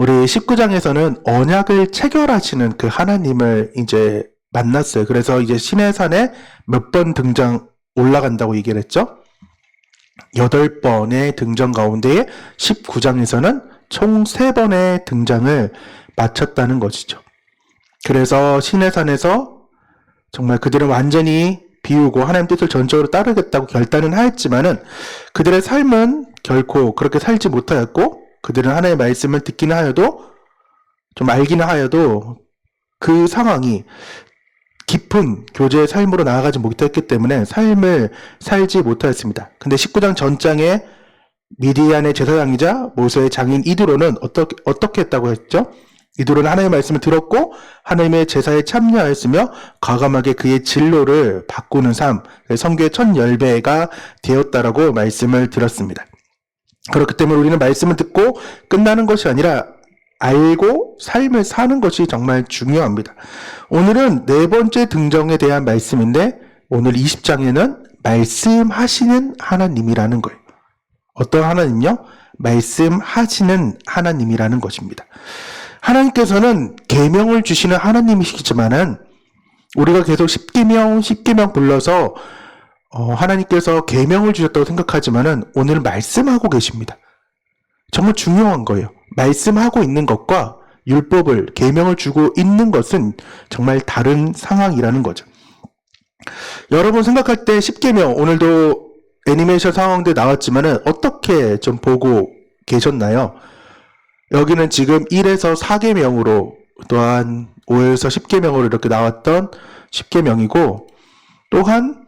우리 19장에서는 언약을 체결하시는 그 하나님을 이제 만났어요. 그래서 이제 시내산에 몇 번 등장 올라간다고 얘기를 했죠. 8번의 등장 가운데 19장에서는 총 3번의 등장을 마쳤다는 것이죠. 그래서 시내산에서 정말 그들은 완전히 비우고 하나님 뜻을 전적으로 따르겠다고 결단은 하였지만은 그들의 삶은 결코 그렇게 살지 못하였고, 그들은 하나님의 말씀을 듣기는 하여도 좀 알기는 하여도 그 상황이 깊은 교제의 삶으로 나아가지 못했기 때문에 삶을 살지 못하였습니다. 근데 19장 전장에 미디안의 제사장이자 모세의 장인 이드로는 어떻게 했다고 했죠? 이드로는 하나님의 말씀을 들었고 하나님의 제사에 참여하였으며 과감하게 그의 진로를 바꾸는 삶, 성교의 첫 열배가 되었다라고 말씀을 들었습니다. 그렇기 때문에 우리는 말씀을 듣고 끝나는 것이 아니라 알고 삶을 사는 것이 정말 중요합니다. 오늘은 4번째 등정에 대한 말씀인데, 오늘 20장에는 말씀하시는 하나님이라는 거예요. 어떤 하나님요? 말씀하시는 하나님이라는 것입니다. 하나님께서는 계명을 주시는 하나님이시지만은 우리가 계속 10계명 불러서 하나님께서 계명을 주셨다고 생각하지만은 오늘 말씀하고 계십니다. 정말 중요한 거예요. 말씀하고 있는 것과 율법을, 계명을 주고 있는 것은 정말 다른 상황이라는 거죠. 여러분 생각할 때 10계명, 오늘도 애니메이션 상황들 나왔지만은 어떻게 좀 보고 계셨나요? 여기는 지금 1에서 4계명으로, 또한 5에서 10계명으로 이렇게 나왔던 10계명이고, 또한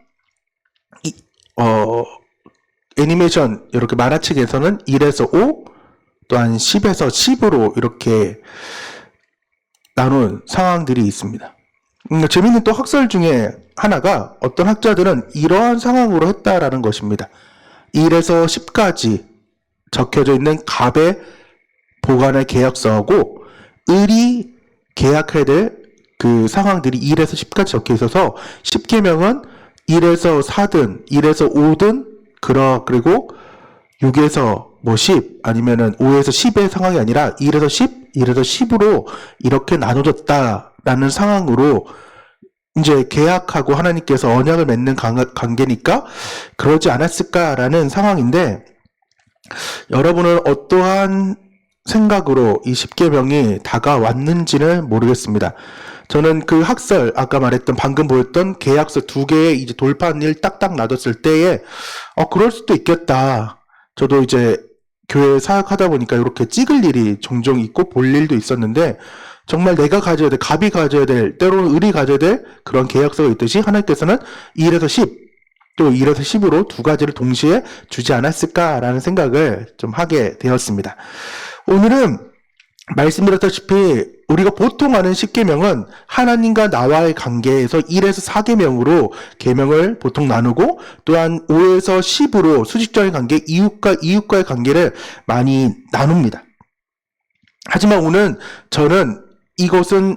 애니메이션 이렇게 만화책에서는 1에서 5, 또한 10에서 10으로 이렇게 나눈 상황들이 있습니다. 재미있는 또 학설 중에 하나가, 어떤 학자들은 이러한 상황으로 했다라는 것입니다. 1에서 10까지 적혀져 있는 갑의 보관할 계약서하고 을이 계약해야 될 그 상황들이 1에서 10까지 적혀 있어서 10계명은 1에서 4든 1에서 5든 그리고 6에서 10 아니면은 5에서 10의 상황이 아니라 1에서 10, 1에서 10으로 이렇게 나눠졌다라는 상황으로 이제 계약하고 하나님께서 언약을 맺는 관계니까 그러지 않았을까라는 상황인데, 여러분은 어떠한 생각으로 이 10계명이 다가왔는지는 모르겠습니다. 저는 그 학설, 아까 말했던 방금 보였던 계약서 2개의 이제 돌판을 딱딱 놔뒀을 때에 그럴 수도 있겠다. 저도 이제 교회 사역하다 보니까 이렇게 찍을 일이 종종 있고 볼 일도 있었는데, 정말 내가 가져야 될, 갑이 가져야 될, 때로는 을이 가져야 될 그런 계약서가 있듯이 하나님께서는 1에서 10, 또 1에서 10으로 2가지를 동시에 주지 않았을까라는 생각을 좀 하게 되었습니다. 오늘은 말씀드렸다시피 우리가 보통 아는 10계명은 하나님과 나와의 관계에서 1에서 4계명으로 계명을 보통 나누고, 또한 5에서 10으로 수직적인 관계, 이웃과의 관계를 많이 나눕니다. 하지만 오늘 저는 이것은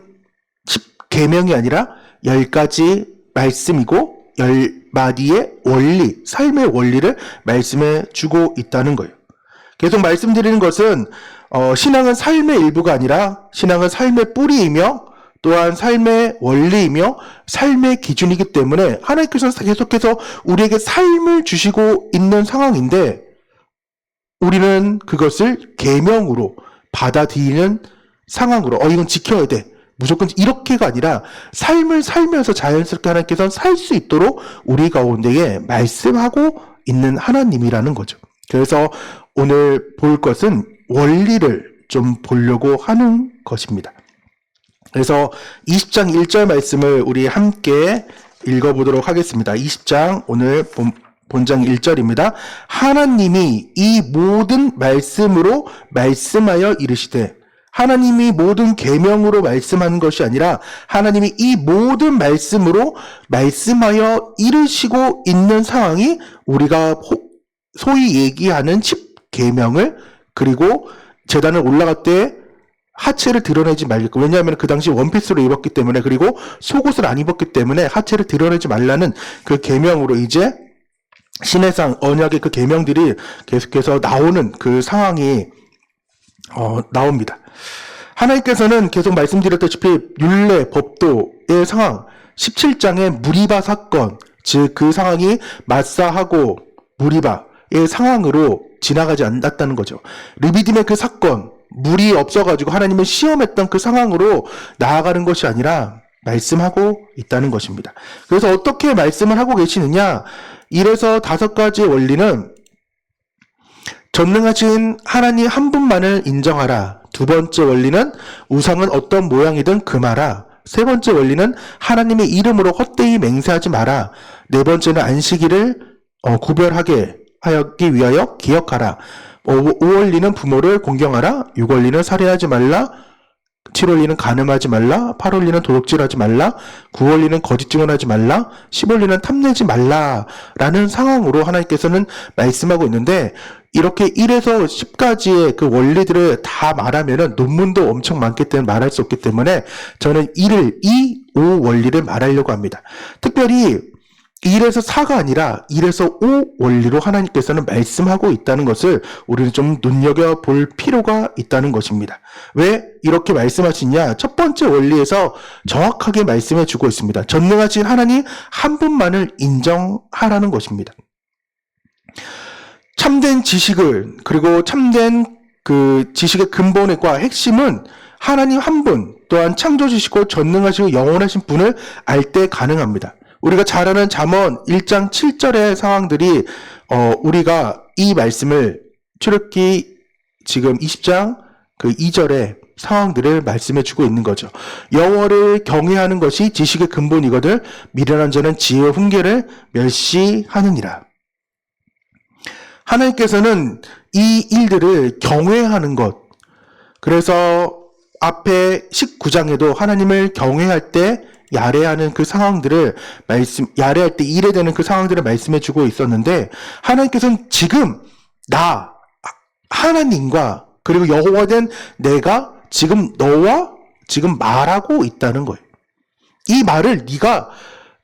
10계명이 아니라 10가지 말씀이고 10마디의 원리, 삶의 원리를 말씀해 주고 있다는 거예요. 계속 말씀드리는 것은 신앙은 삶의 일부가 아니라 신앙은 삶의 뿌리이며 또한 삶의 원리이며 삶의 기준이기 때문에 하나님께서 계속해서 우리에게 삶을 주시고 있는 상황인데, 우리는 그것을 계명으로 받아들이는 상황으로 이건 지켜야 돼, 무조건 이렇게가 아니라 삶을 살면서 자연스럽게 하나님께서는 살 수 있도록 우리 가운데에 말씀하고 있는 하나님이라는 거죠. 그래서 오늘 볼 것은 원리를 좀 보려고 하는 것입니다. 그래서 20장 1절 말씀을 우리 함께 읽어보도록 하겠습니다. 20장 오늘 본장 1절입니다. 하나님이 이 모든 말씀으로 말씀하여 이르시되, 하나님이 모든 계명으로 말씀하는 것이 아니라 하나님이 이 모든 말씀으로 말씀하여 이르시고 있는 상황이 우리가 소위 얘기하는 10계명을, 그리고 제단을 올라갈 때 하체를 드러내지 말고, 왜냐하면 그 당시 원피스로 입었기 때문에, 그리고 속옷을 안 입었기 때문에 하체를 드러내지 말라는 그 계명으로 이제 신해상 언약의 그 계명들이 계속해서 나오는 그 상황이 나옵니다. 하나님께서는 계속 말씀드렸다시피 율례, 법도의 상황, 17장의 무리바 사건, 즉 그 상황이 마사하고 무리바의 상황으로 지나가지 않았다는 거죠. 르비딤의 그 사건, 물이 없어가지고 하나님을 시험했던 그 상황으로 나아가는 것이 아니라 말씀하고 있다는 것입니다. 그래서 어떻게 말씀을 하고 계시느냐? 1에서 5가지의 원리는 전능하신 하나님 한 분만을 인정하라. 2번째 원리는 우상은 어떤 모양이든 금하라. 3번째 원리는 하나님의 이름으로 헛되이 맹세하지 마라. 4번째는 안식일을 구별하게 하기 위하여 기억하라. 5원리는 부모를 공경하라. 6원리는 살인하지 말라. 7원리는 간음하지 말라. 8원리는 도둑질하지 말라. 9원리는 거짓 증언하지 말라. 10원리는 탐내지 말라. 라는 상황으로 하나님께서는 말씀하고 있는데, 이렇게 1에서 10까지의 그 원리들을 다 말하면은 논문도 엄청 많기 때문에 말할 수 없기 때문에 저는 2, 5 원리를 말하려고 합니다. 특별히 1에서 4가 아니라 1에서 5 원리로 하나님께서는 말씀하고 있다는 것을 우리는 좀 눈여겨볼 필요가 있다는 것입니다. 왜 이렇게 말씀하시냐? 첫 번째 원리에서 정확하게 말씀해 주고 있습니다. 전능하신 하나님 한 분만을 인정하라는 것입니다. 참된 지식을, 그리고 참된 그 지식의 근본과 핵심은 하나님 한 분, 또한 창조주시고 전능하시고 영원하신 분을 알 때 가능합니다. 우리가 잘 아는 잠언 1장 7절의 상황들이 우리가 이 말씀을 출애굽기 지금 20장 그 2절의 상황들을 말씀해 주고 있는 거죠. 여호와를 경외하는 것이 지식의 근본이거든 미련한 자는 지혜의 훈계를 멸시하느니라. 하나님께서는 이 일들을 경외하는 것, 그래서 앞에 19장에도 하나님을 경외할 때 야래하는 그 상황들을 야래할 때 이래되는 그 상황들을 말씀해 주고 있었는데, 하나님께서는 지금 나 하나님과 그리고 여호와 된 내가 지금 너와 지금 말하고 있다는 거예요. 이 말을 네가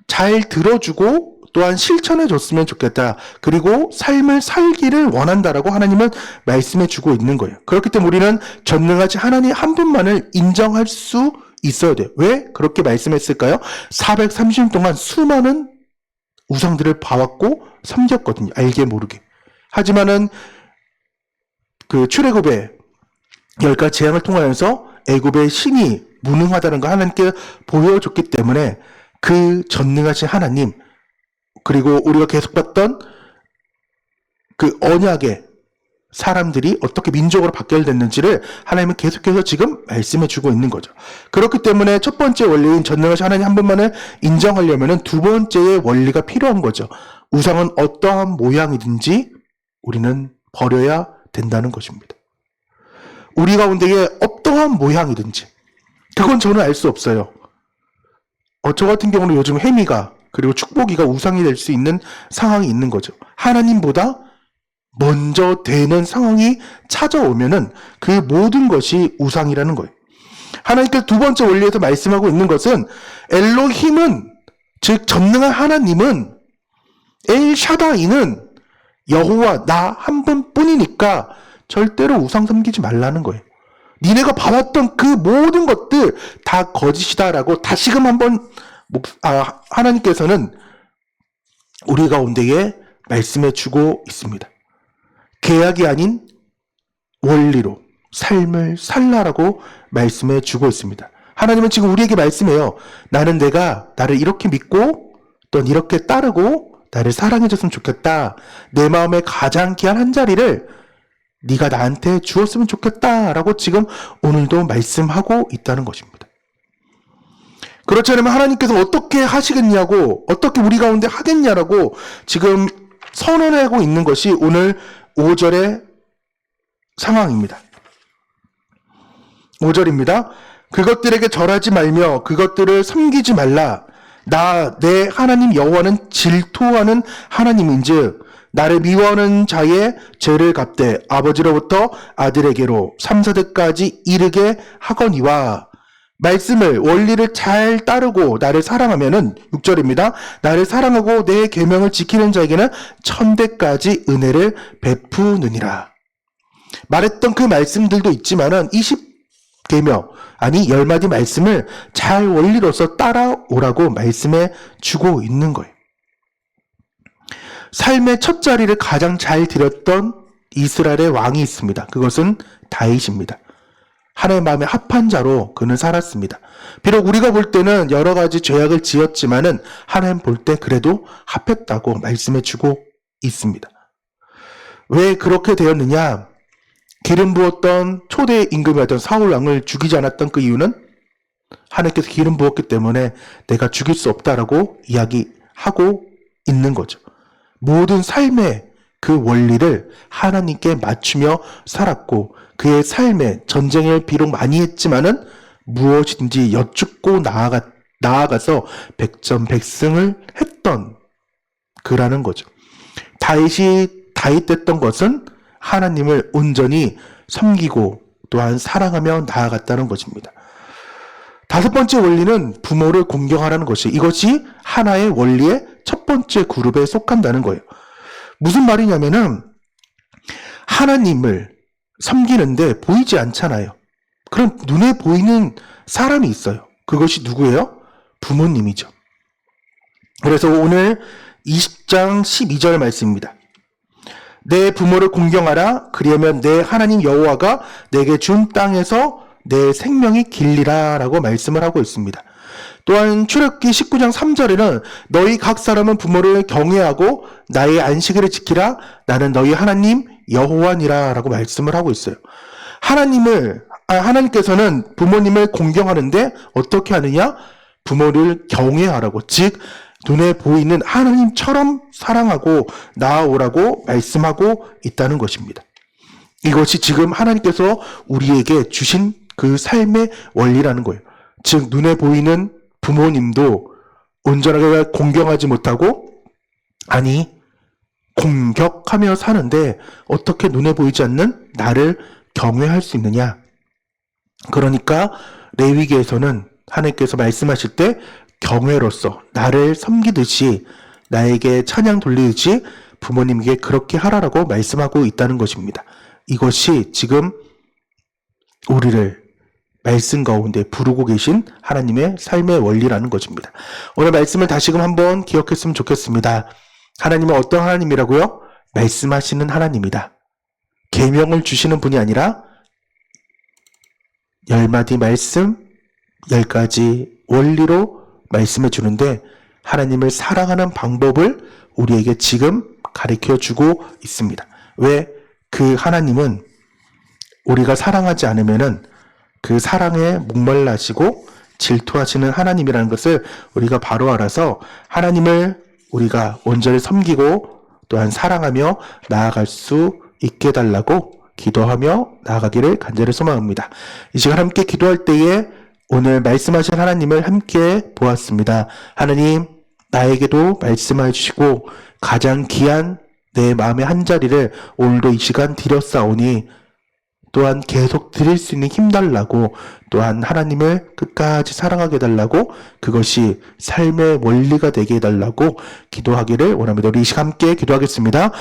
잘 들어주고 또한 실천해 줬으면 좋겠다. 그리고 삶을 살기를 원한다라고 하나님은 말씀해 주고 있는 거예요. 그렇기 때문에 우리는 전능하신 하나님 한 분만을 인정할 수 있어야 돼요. 왜 그렇게 말씀했을까요? 430년 동안 수많은 우상들을 봐왔고 섬겼거든요. 알게 모르게. 하지만은 그 출애굽의 10가지 재앙을 통하여서 애굽의 신이 무능하다는 걸 하나님께 보여줬기 때문에 그 전능하신 하나님, 그리고 우리가 계속 봤던 그 언약의 사람들이 어떻게 민족으로 바뀌어졌는지를 하나님은 계속해서 지금 말씀해 주고 있는 거죠. 그렇기 때문에 첫 번째 원리인 전능하신 하나님 한 분만을 인정하려면 두 번째의 원리가 필요한 거죠. 우상은 어떠한 모양이든지 우리는 버려야 된다는 것입니다. 우리 가운데에 어떠한 모양이든지 그건 저는 알 수 없어요. 저 같은 경우는 요즘 혜미가 그리고 축복이가 우상이 될 수 있는 상황이 있는 거죠. 하나님보다 먼저 되는 상황이 찾아오면은 그 모든 것이 우상이라는 거예요. 하나님께서 두 번째 원리에서 말씀하고 있는 것은 엘로힘은, 즉 전능한 하나님은, 엘샤다이는 여호와 나 한 분뿐이니까 절대로 우상 섬기지 말라는 거예요. 니네가 봐왔던 그 모든 것들 다 거짓이다라고 다시금 한번 하나님께서는 우리 가운데에 말씀해 주고 있습니다. 계약이 아닌 원리로 삶을 살라라고 말씀해 주고 있습니다. 하나님은 지금 우리에게 말씀해요. 나는 내가 나를 이렇게 믿고 또 이렇게 따르고 나를 사랑해 줬으면 좋겠다. 내 마음에 가장 귀한 한 자리를 네가 나한테 주었으면 좋겠다라고 지금 오늘도 말씀하고 있다는 것입니다. 그렇지 않으면 하나님께서 어떻게 하시겠냐고, 어떻게 우리 가운데 하겠냐라고 지금 선언하고 있는 것이 오늘 5절의 상황입니다. 5절입니다. 그것들에게 절하지 말며 그것들을 섬기지 말라. 내 하나님 여호와는 질투하는 하나님인즉 나를 미워하는 자의 죄를 갚되 아버지로부터 아들에게로 3, 4대까지 이르게 하거니와. 말씀을, 원리를 잘 따르고 나를 사랑하면은 6절입니다. 나를 사랑하고 내 계명을 지키는 자에게는 1000대까지 은혜를 베푸느니라. 말했던 그 말씀들도 있지만은 20계명, 아니 10마디 말씀을 잘 원리로서 따라오라고 말씀해 주고 있는 거예요. 삶의 첫 자리를 가장 잘 드렸던 이스라엘의 왕이 있습니다. 그것은 다윗입니다. 하나님의 마음에 합한 자로 그는 살았습니다. 비록 우리가 볼 때는 여러 가지 죄악을 지었지만은 하나님 볼 때 그래도 합했다고 말씀해 주고 있습니다. 왜 그렇게 되었느냐? 기름 부었던 초대 임금이었던 사울 왕을 죽이지 않았던 그 이유는 하나님께서 기름 부었기 때문에 내가 죽일 수 없다라고 이야기하고 있는 거죠. 모든 삶의 그 원리를 하나님께 맞추며 살았고 그의 삶에 전쟁을 비록 많이 했지만은 무엇인지 여쭙고 나아가서 백전백승을 했던 그라는 거죠. 다윗이 다윗됐던 것은 하나님을 온전히 섬기고 또한 사랑하며 나아갔다는 것입니다. 다섯 번째 원리는 부모를 공경하라는 것이 이것이 하나의 원리의 첫 번째 그룹에 속한다는 거예요. 무슨 말이냐면은 하나님을 섬기는데 보이지 않잖아요. 그럼 눈에 보이는 사람이 있어요. 그것이 누구예요? 부모님이죠. 그래서 오늘 20장 12절 말씀입니다. 내 부모를 공경하라. 그리하면 내 하나님 여호와가 내게 준 땅에서 내 생명이 길리라 라고 말씀을 하고 있습니다. 또한 출애굽기 19장 3절에는 너희 각 사람은 부모를 경외하고 나의 안식일을 지키라. 나는 너희 하나님 여호와니라 라고 말씀을 하고 있어요. 하나님께서는 부모님을 공경하는데 어떻게 하느냐? 부모를 경외하라고, 즉 눈에 보이는 하나님처럼 사랑하고 나아오라고 말씀하고 있다는 것입니다. 이것이 지금 하나님께서 우리에게 주신 그 삶의 원리라는 거예요. 즉 눈에 보이는 부모님도 온전하게 공경하지 못하고, 아니 공격하며 사는데 어떻게 눈에 보이지 않는 나를 경외할 수 있느냐? 그러니까 레위기에서는 하나님께서 말씀하실 때 경외로서 나를 섬기듯이, 나에게 찬양 돌리듯이 부모님에게 그렇게 하라라고 말씀하고 있다는 것입니다. 이것이 지금 우리를 말씀 가운데 부르고 계신 하나님의 삶의 원리라는 것입니다. 오늘 말씀을 다시금 한번 기억했으면 좋겠습니다. 하나님은 어떤 하나님이라고요? 말씀하시는 하나님이다. 계명을 주시는 분이 아니라 10마디 말씀, 10가지 원리로 말씀해 주는데 하나님을 사랑하는 방법을 우리에게 지금 가르쳐 주고 있습니다. 왜? 그 하나님은 우리가 사랑하지 않으면은 그 사랑에 목말라시고 질투하시는 하나님이라는 것을 우리가 바로 알아서 하나님을 우리가 온전히 섬기고 또한 사랑하며 나아갈 수 있게 해달라고 기도하며 나아가기를 간절히 소망합니다. 이 시간 함께 기도할 때에 오늘 말씀하신 하나님을 함께 보았습니다. 하나님, 나에게도 말씀해 주시고 가장 귀한 내 마음의 한자리를 오늘도 이 시간 드렸사오니 또한 계속 드릴 수 있는 힘 달라고, 또한 하나님을 끝까지 사랑하게 해달라고, 그것이 삶의 원리가 되게 해달라고 기도하기를 원합니다. 우리 이 시간 함께 기도하겠습니다.